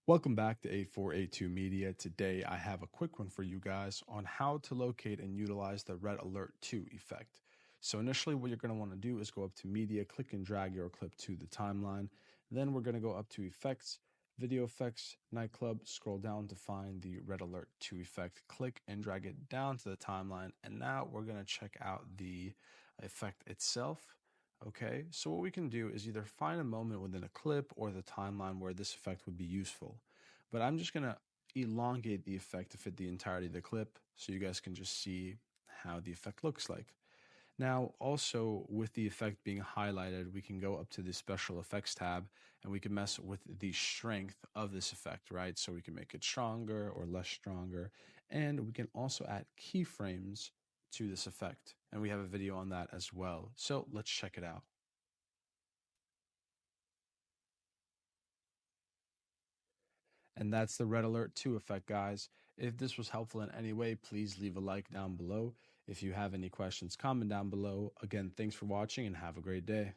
Welcome back to A4A2 Media. Today I have a quick one for you guys on how to locate and utilize the Red Alert 2 effect. So initially what you're going to want to do is go up to Media, click and drag your clip to the timeline. Then we're going to go up to Effects, Video Effects, Nightclub, scroll down to find the Red Alert 2 effect, click and drag it down to the timeline. And now we're going to check out the effect itself. Okay, so what we can do is either find a moment within a clip or the timeline where this effect would be useful. But I'm just going to elongate the effect to fit the entirety of the clip so you guys can just see how the effect looks like. Now, also with the effect being highlighted, we can go up to the special effects tab and we can mess with the strength of this effect, right? So we can make it stronger or less stronger. And we can also add keyframes to this effect. And we have a video on that as well. So let's check it out. And that's the Red Alert 2 effect, guys. If this was helpful in any way, please leave a like down below. If you have any questions, comment down below. Again, thanks for watching and have a great day.